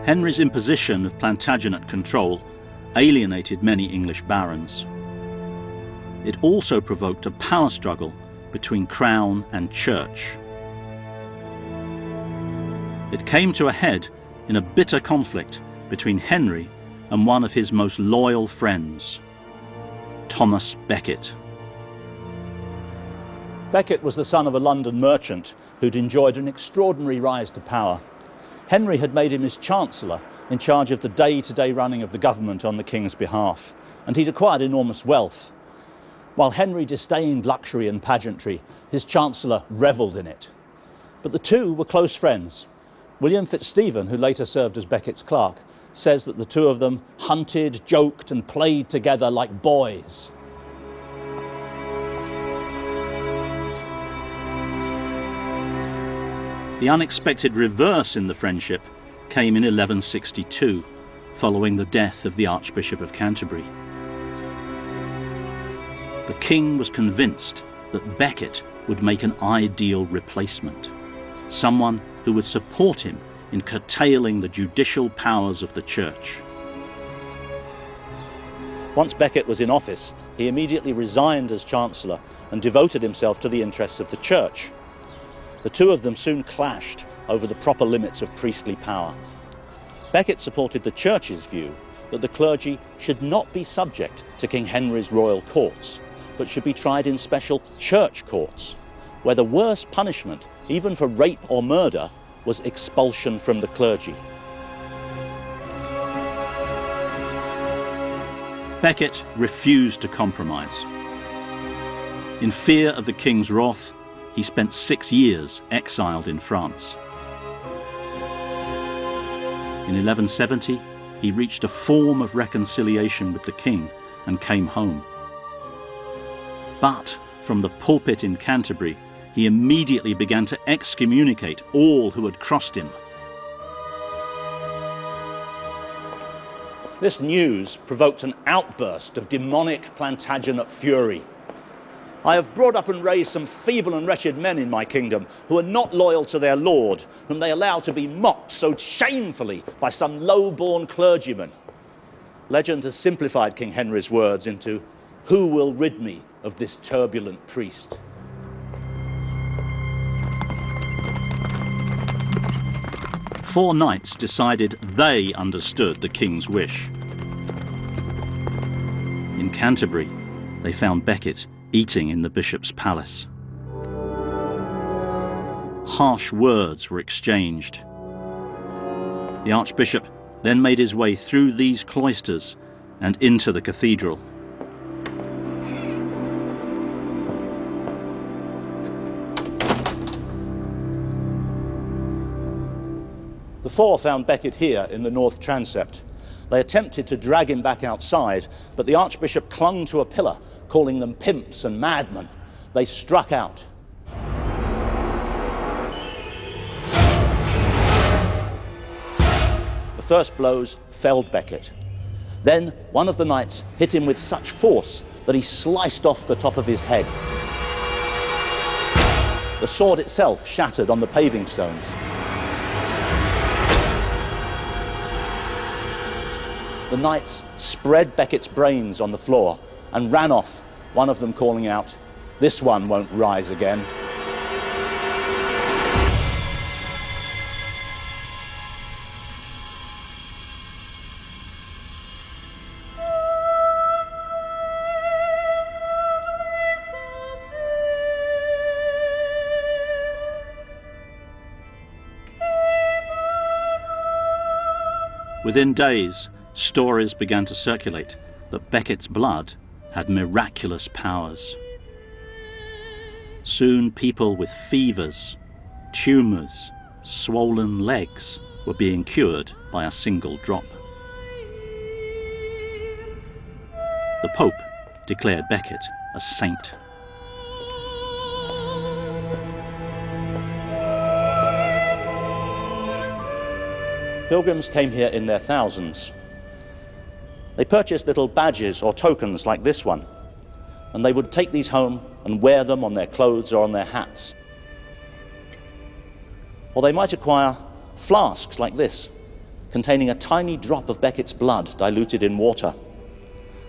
Henry's imposition of Plantagenet control alienated many English barons. It also provoked a power struggle between crown and church. It came to a head in a bitter conflict between Henry and one of his most loyal friends, Thomas Becket. Becket was the son of a London merchant who'd enjoyed an extraordinary rise to power. Henry had made him his chancellor, in charge of the day-to-day running of the government on the king's behalf, and he'd acquired enormous wealth. While Henry disdained luxury and pageantry, his chancellor revelled in it. But the two were close friends. William Fitzstephen, who later served as Becket's clerk, says that the two of them hunted, joked and played together like boys. The unexpected reverse in the friendship came in 1162, following the death of the Archbishop of Canterbury. The king was convinced that Becket would make an ideal replacement, someone who would support him in curtailing the judicial powers of the church. Once Becket was in office, he immediately resigned as chancellor and devoted himself to the interests of the church. The two of them soon clashed over the proper limits of priestly power. Becket supported the church's view that the clergy should not be subject to King Henry's royal courts, but should be tried in special church courts, where the worst punishment, even for rape or murder, was expulsion from the clergy. Becket refused to compromise. In fear of the king's wrath, he spent 6 years exiled in France. In 1170, he reached a form of reconciliation with the king and came home. But from the pulpit in Canterbury, he immediately began to excommunicate all who had crossed him. This news provoked an outburst of demonic Plantagenet fury. I have brought up and raised some feeble and wretched men in my kingdom who are not loyal to their lord, whom they allow to be mocked so shamefully by some low-born clergyman. Legend has simplified King Henry's words into, "Who will rid me of this turbulent priest?" Four knights decided they understood the king's wish. In Canterbury, they found Becket eating in the bishop's palace. Harsh words were exchanged. The archbishop then made his way through these cloisters and into the cathedral. The four found Becket here in the north transept. They attempted to drag him back outside, but the archbishop clung to a pillar, calling them pimps and madmen. They struck out. The first blows felled Becket. Then one of the knights hit him with such force that he sliced off the top of his head. The sword itself shattered on the paving stones. The knights spread Becket's brains on the floor and ran off, one of them calling out, "This one won't rise again." Within days, stories began to circulate that Becket's blood had miraculous powers. Soon people with fevers, tumours, swollen legs were being cured by a single drop. The Pope declared Becket a saint. Pilgrims came here in their thousands. They purchased little badges or tokens like this one, and they would take these home and wear them on their clothes or on their hats. Or they might acquire flasks like this, containing a tiny drop of Becket's blood diluted in water,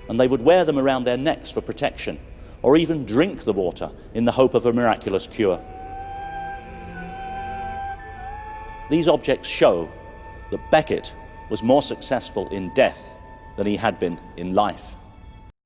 and they would wear them around their necks for protection, or even drink the water in the hope of a miraculous cure. These objects show that Becket was more successful in death than he had been in life.